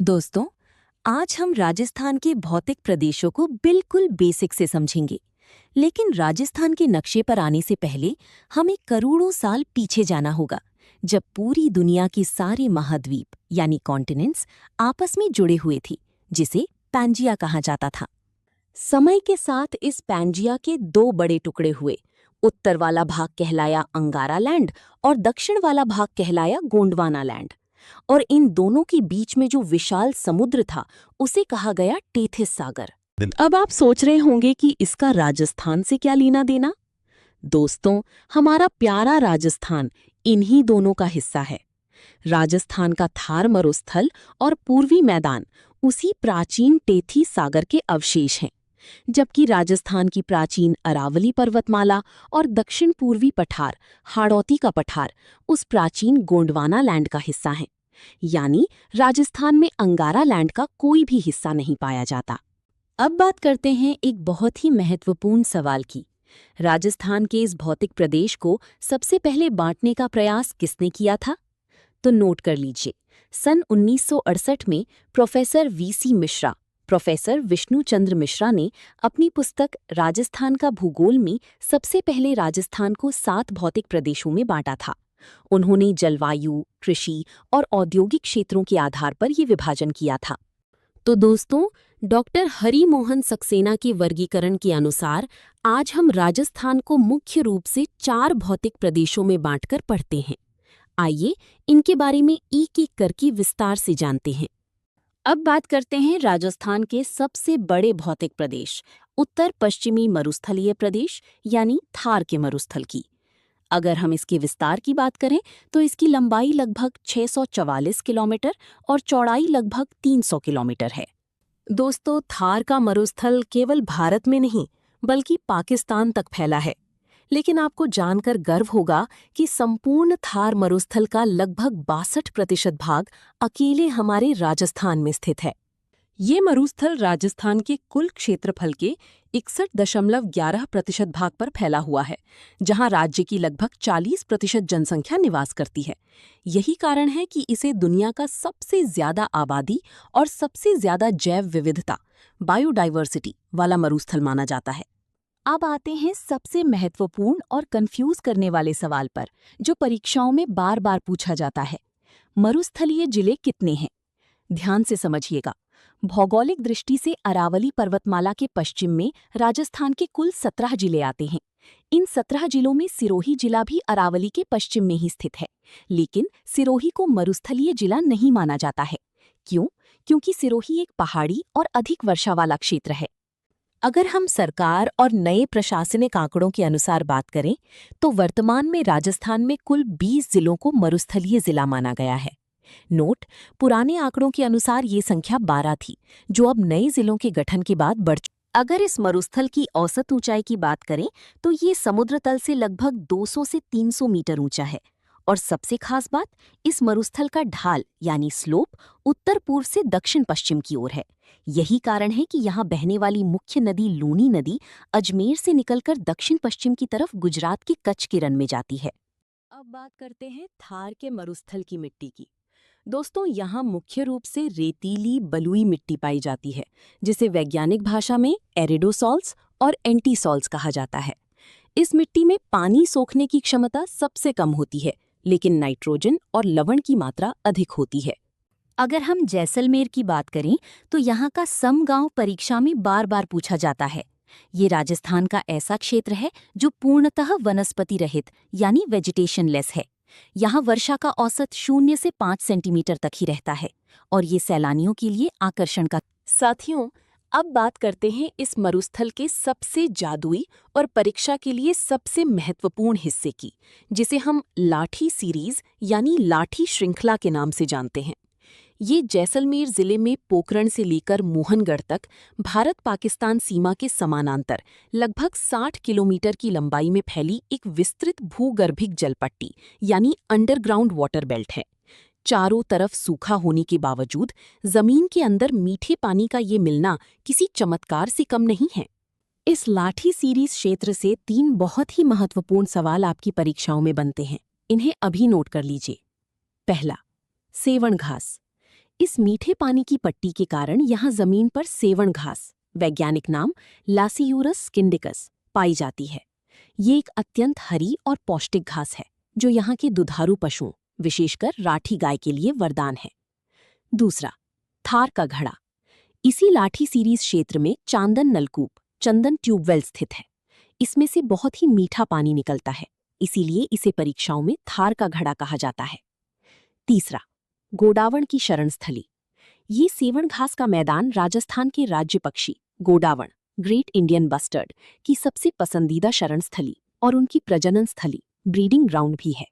दोस्तों, आज हम राजस्थान के भौतिक प्रदेशों को बिल्कुल बेसिक से समझेंगे। लेकिन राजस्थान के नक्शे पर आने से पहले हमें करोड़ों साल पीछे जाना होगा, जब पूरी दुनिया के सारे महाद्वीप यानी कॉन्टिनेंट्स आपस में जुड़े हुए थे, जिसे पैंजिया कहा जाता था। समय के साथ इस पैंजिया के दो बड़े टुकड़े हुए। उत्तर वाला भाग कहलाया अंगारा लैंड और दक्षिण वाला भाग कहलाया गोंडवाना लैंड। और इन दोनों के बीच में जो विशाल समुद्र था, उसे कहा गया टेथिस सागर। अब आप सोच रहे होंगे कि इसका राजस्थान से क्या लेना देना। दोस्तों, हमारा प्यारा राजस्थान इन्हीं दोनों का हिस्सा है। राजस्थान का थार मरुस्थल और पूर्वी मैदान उसी प्राचीन टेथी सागर के अवशेष हैं, जबकि राजस्थान की प्राचीन अरावली पर्वतमाला और दक्षिण पूर्वी पठार हाड़ौती का पठार उस प्राचीन गोंडवाना लैंड का हिस्सा हैं। यानी राजस्थान में अंगारा लैंड का कोई भी हिस्सा नहीं पाया जाता। अब बात करते हैं एक बहुत ही महत्वपूर्ण सवाल की। राजस्थान के इस भौतिक प्रदेश को सबसे पहले बांटने का प्रयास किसने किया था? तो नोट कर लीजिए। सन 1968 में professor V C Mishra, professor Vishnu Chandra Mishra ने अपनी पुस्तक राजस्थान का भूगोल में सबसे पहले राजस्थान को 7 भौतिक प्रदेशों में बांटा था। उन्होंने जलवायु, कृषि और औद्योगिक क्षेत्रों के आधार पर ये विभाजन किया था। तो दोस्तों, डॉक्टर हरि मोहन सक्सेना के वर्गीकरण के अनुसार आज हम राजस्थान को मुख्य रूप से 4 भौतिक प्रदेशों में बांटकर पढ़ते हैं। आइए इनके बारे में एक-एक करके विस्तार से जानते हैं। अब बात करते हैं राजस्थान के सबसे बड़े भौतिक प्रदेश, उत्तर पश्चिमी मरुस्थलीय प्रदेश यानी थार के मरुस्थल की। अगर हम इसके विस्तार की बात करें तो इसकी लंबाई लगभग 644 किलोमीटर और चौड़ाई लगभग 300 किलोमीटर है। दोस्तों, थार का मरुस्थल केवल भारत में नहीं बल्कि पाकिस्तान तक फैला है। लेकिन आपको जानकर गर्व होगा कि संपूर्ण थार मरुस्थल का लगभग 62% भाग अकेले हमारे राजस्थान में स्थित है। ये मरुस्थल राजस्थान के कुल क्षेत्रफल के 61.11% भाग पर फैला हुआ है, जहां राज्य की लगभग 40% जनसंख्या निवास करती है। यही कारण है कि इसे दुनिया का सबसे ज्यादा आबादी और सबसे ज्यादा जैव विविधता बायोडाइवर्सिटी वाला मरुस्थल माना जाता है। अब आते हैं सबसे महत्वपूर्ण और कंफ्यूज करने वाले सवाल पर, जो परीक्षाओं में बार बार पूछा जाता है। मरुस्थलीय जिले कितने हैं? ध्यान से समझिएगा। भौगोलिक दृष्टि से अरावली पर्वतमाला के पश्चिम में राजस्थान के कुल 17 जिले आते हैं। इन 17 जिलों में सिरोही जिला भी अरावली के पश्चिम में ही स्थित है। लेकिन सिरोही को मरुस्थलीय जिला नहीं माना जाता है। क्यों? क्योंकि सिरोही एक पहाड़ी और अधिक वर्षा वाला क्षेत्र है। अगर हम सरकार और नए प्रशासनिक आंकड़ों के अनुसार बात करें तो वर्तमान में राजस्थान में कुल 20 जिलों को मरुस्थलीय जिला माना गया है। नोट, पुराने आंकड़ों के अनुसार ये संख्या 12 थी, जो अब नए जिलों के गठन के बाद बढ़ चुकी। अगर इस मरुस्थल की औसत ऊंचाई की बात करें तो ये समुद्र तल से लगभग 200 से 300 मीटर ऊंचा है। और सबसे खास बात, इस मरुस्थल का ढाल यानी स्लोप उत्तर पूर्व से दक्षिण पश्चिम की ओर है। यही कारण है कि यहाँ बहने वाली मुख्य नदी लूनी नदी अजमेर से निकलकर दक्षिण पश्चिम की तरफ गुजरात के कच्छ के रन में जाती है। अब बात करते हैं थार के मरुस्थल की मिट्टी की। दोस्तों, यहाँ मुख्य रूप से रेतीली बलुई मिट्टी पाई जाती है, जिसे वैज्ञानिक भाषा में एरिडोसॉल्स और एंटीसॉल्स कहा जाता है। इस मिट्टी में पानी सोखने की क्षमता सबसे कम होती है, लेकिन नाइट्रोजन और लवण की मात्रा अधिक होती है। अगर हम जैसलमेर की बात करें तो यहाँ का सम गांव परीक्षा में बार बार पूछा जाता है। ये राजस्थान का ऐसा क्षेत्र है जो पूर्णतः वनस्पति रहित यानी वेजिटेशन लेस है। यहाँ वर्षा का औसत 0 से 5 सेंटीमीटर तक ही रहता है और ये सैलानियों के लिए आकर्षण का। साथियों, अब बात करते हैं इस मरुस्थल के सबसे जादुई और परीक्षा के लिए सबसे महत्वपूर्ण हिस्से की, जिसे हम लाठी सीरीज यानी लाठी श्रृंखला के नाम से जानते हैं। ये जैसलमेर जिले में पोखरण से लेकर मोहनगढ़ तक भारत-पाकिस्तान सीमा के समानांतर लगभग 60 किलोमीटर की लंबाई में फैली एक विस्तृत भूगर्भिक जलपट्टी यानी अंडरग्राउंड वाटर बेल्ट है। चारों तरफ सूखा होने के बावजूद जमीन के अंदर मीठे पानी का ये मिलना किसी चमत्कार से कम नहीं है। इस लाठी सीरीज क्षेत्र से 3 बहुत ही महत्वपूर्ण सवाल आपकी परीक्षाओं में बनते हैं। इन्हें अभी नोट कर लीजिए। पहला, सेवण घास। इस मीठे पानी की पट्टी के कारण यहाँ जमीन पर सेवण घास, वैज्ञानिक नाम लासियूरस स्किंडिकस, पाई जाती है। ये एक अत्यंत हरी और पौष्टिक घास है जो यहाँ के दुधारू पशुओं, विशेषकर राठी गाय के लिए वरदान है। दूसरा, थार का घड़ा। इसी लाठी सीरीज क्षेत्र में चांदन नलकूप, चंदन ट्यूबवेल स्थित है। इसमें से बहुत ही मीठा पानी निकलता है, इसीलिए इसे परीक्षाओं में थार का घड़ा कहा जाता है। तीसरा, गोडावण की शरण स्थली। ये सेवण घास का मैदान राजस्थान के राज्य पक्षी गोडावण, ग्रेट इंडियन बस्टर्ड, की सबसे पसंदीदा शरण स्थली और उनकी प्रजनन स्थली, ब्रीडिंग ग्राउंड भी है।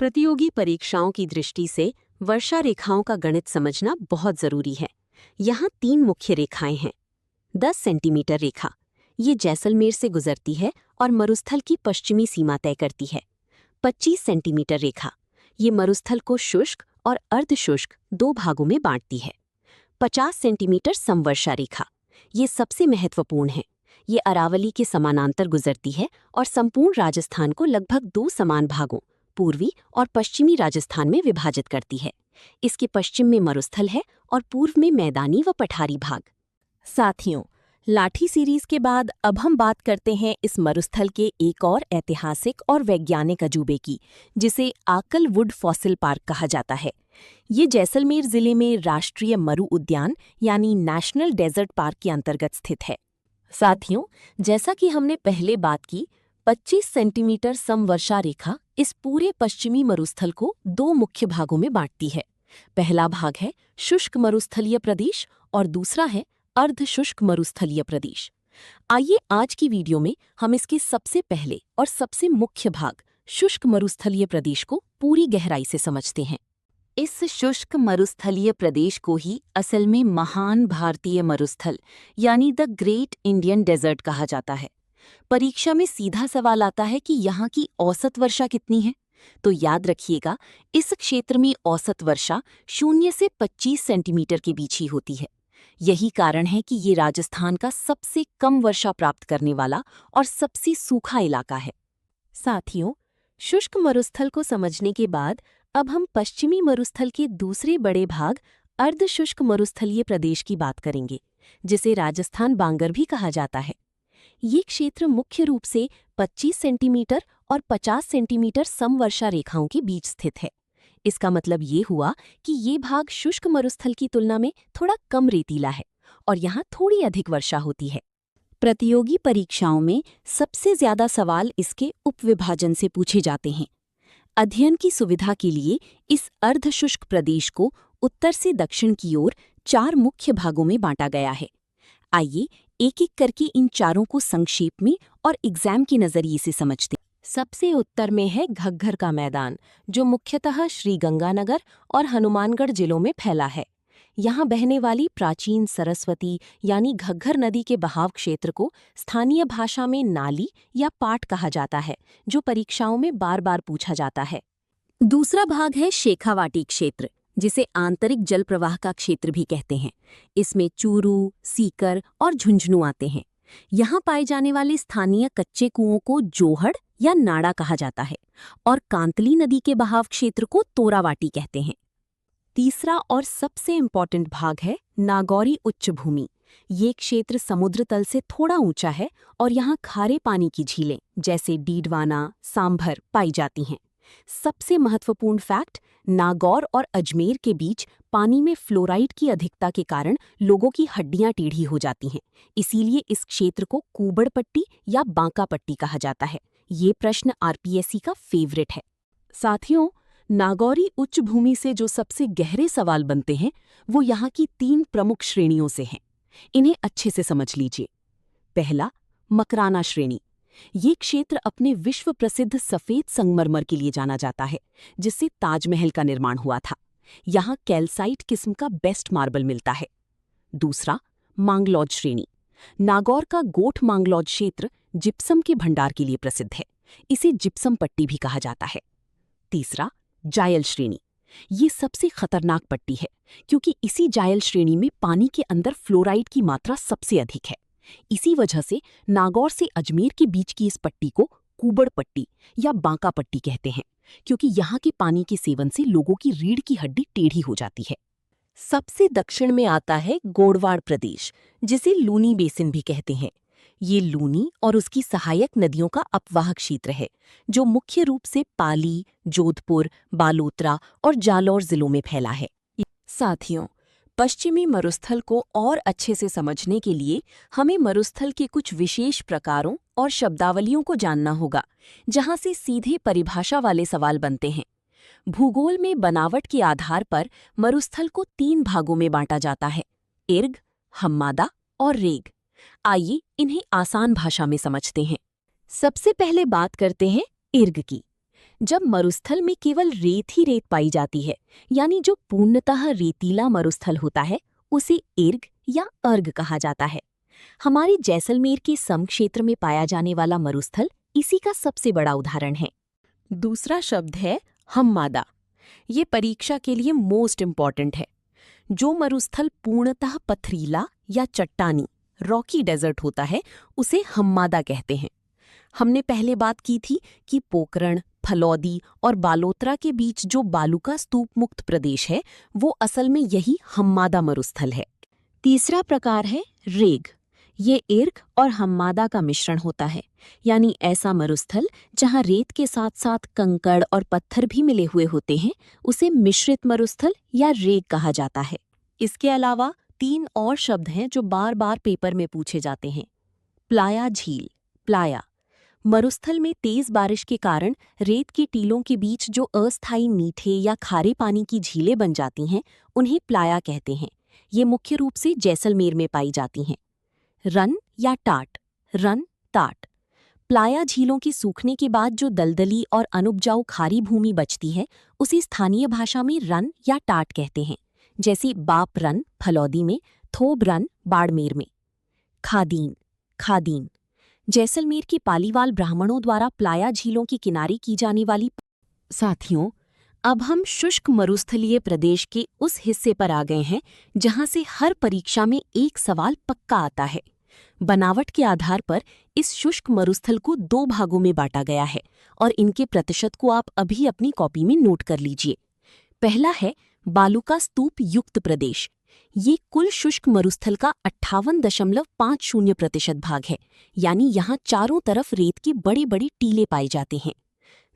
प्रतियोगी परीक्षाओं की दृष्टि से वर्षा रेखाओं का गणित समझना बहुत जरूरी है। यहाँ 3 मुख्य रेखाएं हैं। 10 सेंटीमीटर रेखा, ये जैसलमेर से गुजरती है और मरुस्थल की पश्चिमी सीमा तय करती है। 25 सेंटीमीटर रेखा, ये मरुस्थल को शुष्क और अर्धशुष्क 2 भागों में बांटती है। 50 सेंटीमीटर समवर्षा रेखा, ये सबसे महत्वपूर्ण है। ये अरावली के समानांतर गुजरती है और संपूर्ण राजस्थान को लगभग 2 समान भागों, पूर्वी और पश्चिमी राजस्थान में विभाजित करती है। इसके पश्चिम में मरुस्थल है और पूर्व में मैदानी व पठारी भाग। साथियों, लाठी सीरीज के बाद अब हम बात करते हैं इस मरुस्थल के एक और ऐतिहासिक और वैज्ञानिक अजूबे की, जिसे आकल वुड फॉसिल पार्क कहा जाता है। ये जैसलमेर जिले में राष्ट्रीय मरु उद्यान यानी नेशनल डेजर्ट पार्क के अंतर्गत स्थित है। साथियों, जैसा कि हमने पहले बात की, 25 सेंटीमीटर समवर्षा रेखा इस पूरे पश्चिमी मरुस्थल को 2 मुख्य भागों में बांटती है। पहला भाग है शुष्क मरुस्थलीय प्रदेश और दूसरा है अर्धशुष्क मरुस्थलीय प्रदेश। आइए आज की वीडियो में हम इसके सबसे पहले और सबसे मुख्य भाग शुष्क मरुस्थलीय प्रदेश को पूरी गहराई से समझते हैं। इस शुष्क मरुस्थलीय प्रदेश को ही असल में महान भारतीय मरुस्थल यानी द ग्रेट इंडियन डेजर्ट कहा जाता है। परीक्षा में सीधा सवाल आता है कि यहाँ की औसत वर्षा कितनी है, तो याद रखिएगा, इस क्षेत्र में औसत वर्षा 0 से 25 सेंटीमीटर के बीच ही होती है। यही कारण है कि ये राजस्थान का सबसे कम वर्षा प्राप्त करने वाला और सबसे सूखा इलाका है। साथियों, शुष्क मरुस्थल को समझने के बाद अब हम पश्चिमी मरुस्थल के दूसरे बड़े भाग अर्धशुष्क मरुस्थलीय प्रदेश की बात करेंगे, जिसे राजस्थान बांगर भी कहा जाता है। ये क्षेत्र मुख्य रूप से 25 सेंटीमीटर और 50 सेंटीमीटर समवर्षा रेखाओं के बीच स्थित है। इसका मतलब ये हुआ कि ये भाग शुष्क मरुस्थल की तुलना में थोड़ा कम रेतीला है और यहाँ थोड़ी अधिक वर्षा होती है। प्रतियोगी परीक्षाओं में सबसे ज्यादा सवाल इसके उपविभाजन से पूछे जाते हैं। अध्ययन की सुविधा के लिए इस अर्धशुष्क प्रदेश को उत्तर से दक्षिण की ओर 4 मुख्य भागों में बांटा गया है। आइए एक एक करके इन चारों को संक्षेप में और एग्जाम के नजरिए से समझते हैं। सबसे उत्तर में है घग्गर का मैदान, जो मुख्यतः श्रीगंगानगर और हनुमानगढ़ जिलों में फैला है। यहाँ बहने वाली प्राचीन सरस्वती यानी घग्गर नदी के बहाव क्षेत्र को स्थानीय भाषा में नाली या पाट कहा जाता है, जो परीक्षाओं में बार बार पूछा जाता है। दूसरा भाग है शेखावाटी क्षेत्र, जिसे आंतरिक जल प्रवाह का क्षेत्र भी कहते हैं। इसमें चूरू, सीकर और झुंझुनू आते हैं। यहाँ पाए जाने वाले स्थानीय कच्चे कुओं को जोहड़ या नाड़ा कहा जाता है और कांतली नदी के बहाव क्षेत्र को तोरावाटी कहते हैं। तीसरा और सबसे इम्पॉर्टेंट भाग है नागौरी उच्च भूमि। ये क्षेत्र समुद्र तल से थोड़ा ऊंचा है और यहाँ खारे पानी की झीलें जैसे डीडवाना, सांभर पाई जाती हैं। सबसे महत्वपूर्ण फैक्ट, नागौर और अजमेर के बीच पानी में फ्लोराइड की अधिकता के कारण लोगों की हड्डियां टेढ़ी हो जाती हैं। इसीलिए इस क्षेत्र को कूबड़ पट्टी या बांका पट्टी कहा जाता है। ये प्रश्न आरपीएससी का फेवरेट है। साथियों, नागौरी उच्च भूमि से जो सबसे गहरे सवाल बनते हैं वो यहाँ की 3 प्रमुख श्रेणियों से हैं। इन्हें अच्छे से समझ लीजिए। पहला, मकराना श्रेणी। ये क्षेत्र अपने विश्व प्रसिद्ध सफेद संगमरमर के लिए जाना जाता है, जिससे ताजमहल का निर्माण हुआ था। यहाँ कैल्साइट किस्म का बेस्ट मार्बल मिलता है। दूसरा, मांगलौज श्रेणी। नागौर का गोठ मांगलौज क्षेत्र जिप्सम के भंडार के लिए प्रसिद्ध है। इसे जिप्सम पट्टी भी कहा जाता है। तीसरा, जायल श्रेणी। ये सबसे खतरनाक पट्टी है, क्योंकि इसी जायल श्रेणी में पानी के अंदर फ्लोराइड की मात्रा सबसे अधिक है। इसी वजह से नागौर से अजमेर के बीच की इस पट्टी को कूबड़ पट्टी या बांका पट्टी कहते हैं, क्योंकि यहाँ के पानी के सेवन से लोगों की रीढ़ की हड्डी टेढ़ी हो जाती है। सबसे दक्षिण में आता है गोडवाड़ प्रदेश, जिसे लूनी बेसिन भी कहते हैं। ये लूनी और उसकी सहायक नदियों का अपवाहक क्षेत्र है, जो मुख्य रूप से पाली, जोधपुर, बालोतरा और जालौर जिलों में फैला है। साथियों, पश्चिमी मरुस्थल को और अच्छे से समझने के लिए हमें मरुस्थल के कुछ विशेष प्रकारों और शब्दावलियों को जानना होगा, जहां से सीधे परिभाषा वाले सवाल बनते हैं। भूगोल में बनावट के आधार पर मरुस्थल को 3 भागों में बांटा जाता है: इर्ग, हम्मादा और रेग। आइए इन्हें आसान भाषा में समझते हैं। सबसे पहले बात करते हैं इर्ग की। जब मरुस्थल में केवल रेत ही रेत पाई जाती है, यानी जो पूर्णतः रेतीला मरुस्थल होता है, उसे इर्ग या अर्ग कहा जाता है। हमारे जैसलमेर के समक्षेत्र में पाया जाने वाला मरुस्थल इसी का सबसे बड़ा उदाहरण है। दूसरा शब्द है हम्मादा। ये परीक्षा के लिए मोस्ट इम्पॉर्टेंट है। जो मरुस्थल पूर्णतः पथरीला या चट्टानी रॉकी डेजर्ट होता है, उसे हम्मादा कहते हैं। हमने पहले बात की थी कि पोकरण, फलौदी और बालोतरा के बीच जो बालू का स्तूप मुक्त प्रदेश है, वो असल में यही हम्मादा मरुस्थल है। तीसरा प्रकार है रेग। ये इर्ग और हम्मादा का मिश्रण होता है, यानी ऐसा मरुस्थल जहां रेत के साथ साथ कंकड़ और पत्थर भी मिले हुए होते हैं, उसे मिश्रित मरुस्थल या रेग कहा जाता है। इसके अलावा 3 और शब्द हैं जो बार बार पेपर में पूछे जाते हैं। प्लाया झील। प्लाया मरुस्थल में तेज बारिश के कारण रेत के टीलों के बीच जो अस्थायी मीठे या खारे पानी की झीलें बन जाती हैं, उन्हें प्लाया कहते हैं। ये मुख्य रूप से जैसलमेर में पाई जाती हैं। रन या टाट। रन, टाट। प्लाया झीलों के सूखने के बाद जो दलदली और अनुपजाऊ खारी भूमि बचती है, उसे स्थानीय भाषा में रन या टाट कहते हैं, जैसे बाप रन फलौदी में, थोब रन बाड़मेर में। खादीन। खादीन जैसलमेर के पालीवाल ब्राह्मणों द्वारा प्लाया झीलों के किनारे की जाने वाली। साथियों, अब हम शुष्क मरुस्थलीय प्रदेश के उस हिस्से पर आ गए हैं जहां से हर परीक्षा में एक सवाल पक्का आता है। बनावट के आधार पर इस शुष्क मरुस्थल को 2 भागों में बांटा गया है और इनके प्रतिशत को आप अभी अपनी कॉपी में नोट कर लीजिए। पहला है बालू का स्तूप युक्त प्रदेश। ये कुल शुष्क मरुस्थल का 58.50% भाग है, यानी यहाँ चारों तरफ रेत के बड़े बड़े टीले पाए जाते हैं।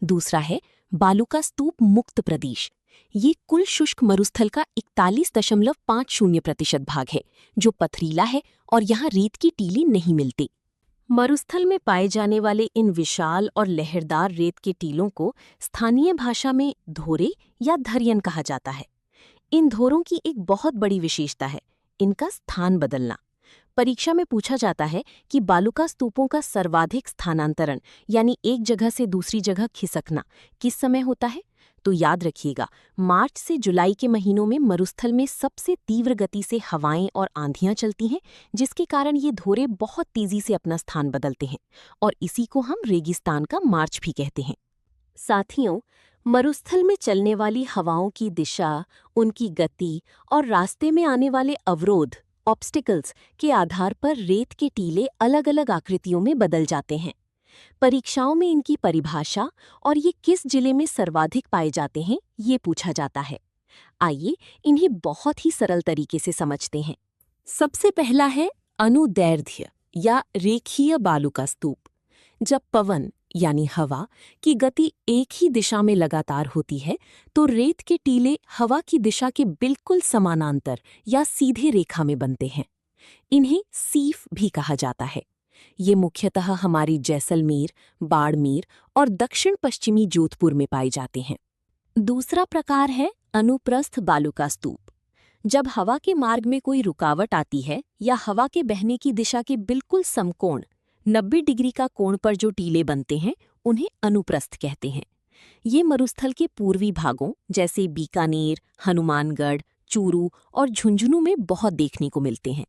दूसरा है बालू का स्तूप मुक्त प्रदेश। ये कुल शुष्क मरुस्थल का 41.50% भाग है, जो पथरीला है और यहाँ रेत की टीले नहीं मिलते। मरुस्थल में पाए जाने वाले इन विशाल और लहरदार रेत के टीलों को स्थानीय भाषा में धोरे या धरियन कहा जाता है। इन धोरों की एक बहुत बड़ी विशेषता है इनका स्थान बदलना। परीक्षा में पूछा जाता है कि बालूका स्तूपों का सर्वाधिक स्थानांतरण, यानी एक जगह से दूसरी जगह खिसकना, किस समय होता है? तो याद रखिएगा, मार्च से जुलाई के महीनों में मरुस्थल में सबसे तीव्र गति से हवाएं और आंधियां चलती हैं, जिसके कारण ये धोरे बहुत तेजी से अपना स्थान बदलते हैं और इसी को हम रेगिस्तान का मार्च भी कहते हैं। साथियों, मरुस्थल में चलने वाली हवाओं की दिशा, उनकी गति और रास्ते में आने वाले अवरोध ऑब्स्टिकल्स के आधार पर रेत के टीले अलग अलग आकृतियों में बदल जाते हैं। परीक्षाओं में इनकी परिभाषा और ये किस जिले में सर्वाधिक पाए जाते हैं, ये पूछा जाता है। आइए इन्हें बहुत ही सरल तरीके से समझते हैं। सबसे पहला है अनुदैर्ध्य या रेखीय बालू का स्तूप। जब पवन यानी हवा की गति एक ही दिशा में लगातार होती है, तो रेत के टीले हवा की दिशा के बिल्कुल समानांतर या सीधे रेखा में बनते हैं। इन्हें सीफ भी कहा जाता है। ये मुख्यतः हमारी जैसलमेर, बाड़मेर और दक्षिण पश्चिमी जोधपुर में पाए जाते हैं। दूसरा प्रकार है अनुप्रस्थ बालू का स्तूप। जब हवा के मार्ग में कोई रुकावट आती है या हवा के बहने की दिशा के बिल्कुल समकोण 90 डिग्री का कोण पर जो टीले बनते हैं, उन्हें अनुप्रस्थ कहते हैं। ये मरुस्थल के पूर्वी भागों जैसे बीकानेर, हनुमानगढ़, चूरू और झुंझुनू में बहुत देखने को मिलते हैं।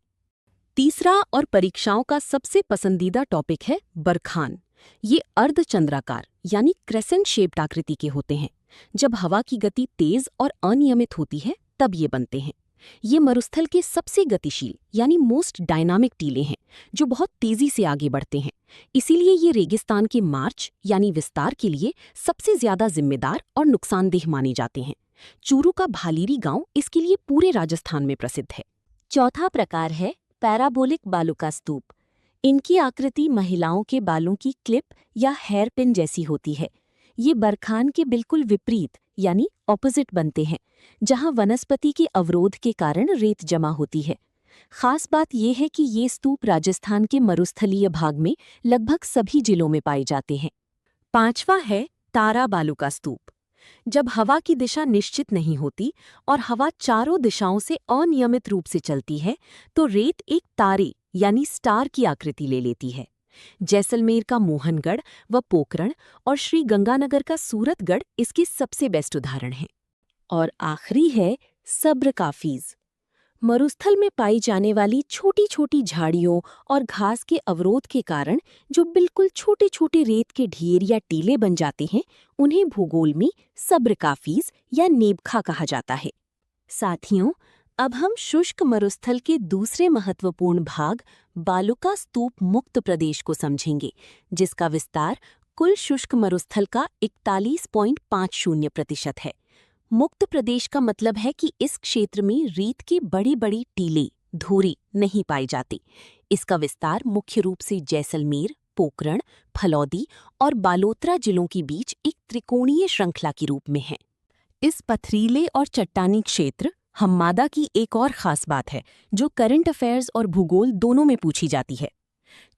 तीसरा और परीक्षाओं का सबसे पसंदीदा टॉपिक है बरखान। ये अर्धचंद्राकार यानी क्रेसेंट शेप्ड आकृति के होते हैं। जब हवा की गति तेज और अनियमित होती है, तब ये बनते हैं। ये मरुस्थल के सबसे गतिशील यानी मोस्ट डायनामिक टीले हैं, जो बहुत तेजी से आगे बढ़ते हैं। इसीलिए ये रेगिस्तान के मार्च यानी विस्तार के लिए सबसे ज्यादा जिम्मेदार और नुकसानदेह माने जाते हैं। चूरू का भालीरी गांव इसके लिए पूरे राजस्थान में प्रसिद्ध है। चौथा प्रकार है पैराबोलिक बालू का स्तूप। इनकी आकृति महिलाओं के बालों की क्लिप या हेयर पिन जैसी होती है। ये बरखान के बिल्कुल विपरीत यानी ऑपोजिट बनते हैं, जहां वनस्पति के अवरोध के कारण रेत जमा होती है। खास बात यह है कि ये स्तूप राजस्थान के मरुस्थलीय भाग में लगभग सभी जिलों में पाए जाते हैं। पांचवा है तारा बालू का स्तूप। जब हवा की दिशा निश्चित नहीं होती और हवा चारों दिशाओं से अनियमित रूप से चलती है, तो रेत एक तारे यानी स्टार की आकृति ले लेती है। जैसलमेर का मोहनगढ़ व पोकरण और श्री गंगानगर का सूरतगढ़ इसके सबसे बेस्ट उदाहरण हैं। और आखिरी है सब्र काफीज। मरुस्थल में पाई जाने वाली छोटी छोटी झाड़ियों और घास के अवरोध के कारण जो बिल्कुल छोटे छोटे रेत के ढेर या टीले बन जाते हैं, उन्हें भूगोल में सब्र काफीज या नेबखा कहा जाता है। साथियों, अब हम शुष्क मरुस्थल के दूसरे महत्वपूर्ण भाग बालुका स्तूप मुक्त प्रदेश को समझेंगे, जिसका विस्तार कुल शुष्क मरुस्थल का 41.50% है। मुक्त प्रदेश का मतलब है कि इस क्षेत्र में रेत के बड़ी बड़ी टीले धोरी नहीं पाई जाती। इसका विस्तार मुख्य रूप से जैसलमेर, पोकरण, फलौदी और बालोतरा जिलों के बीच एक त्रिकोणीय श्रृंखला के रूप में है। इस पथरीले और चट्टानी क्षेत्र हम्मादा की एक और खास बात है, जो करंट अफेयर्स और भूगोल दोनों में पूछी जाती है।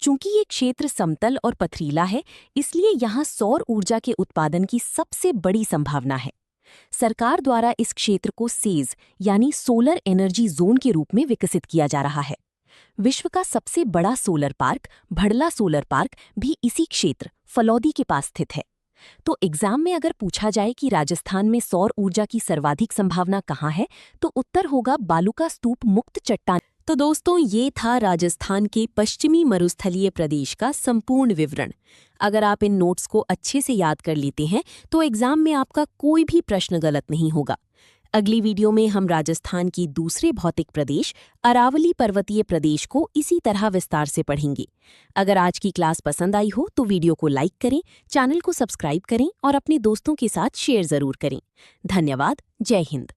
चूंकि ये क्षेत्र समतल और पथरीला है, इसलिए यहाँ सौर ऊर्जा के उत्पादन की सबसे बड़ी संभावना है। सरकार द्वारा इस क्षेत्र को सेज यानी सोलर एनर्जी जोन के रूप में विकसित किया जा रहा है। विश्व का सबसे बड़ा solar park Bhadla solar park भी इसी क्षेत्र फलौदी के पास स्थित है। तो एग्जाम में अगर पूछा जाए कि राजस्थान में सौर ऊर्जा की सर्वाधिक संभावना कहाँ है, तो उत्तर होगा बालुका स्तूप मुक्त चट्टान। तो दोस्तों, ये था राजस्थान के पश्चिमी मरुस्थलीय प्रदेश का संपूर्ण विवरण। अगर आप इन नोट्स को अच्छे से याद कर लेते हैं तो एग्जाम में आपका कोई भी प्रश्न गलत नहीं होगा। अगली वीडियो में हम राजस्थान की दूसरे भौतिक प्रदेश अरावली पर्वतीय प्रदेश को इसी तरह विस्तार से पढ़ेंगे। अगर आज की क्लास पसंद आई हो तो वीडियो को लाइक करें, चैनल को सब्सक्राइब करें और अपने दोस्तों के साथ शेयर जरूर करें। धन्यवाद। जय हिंद।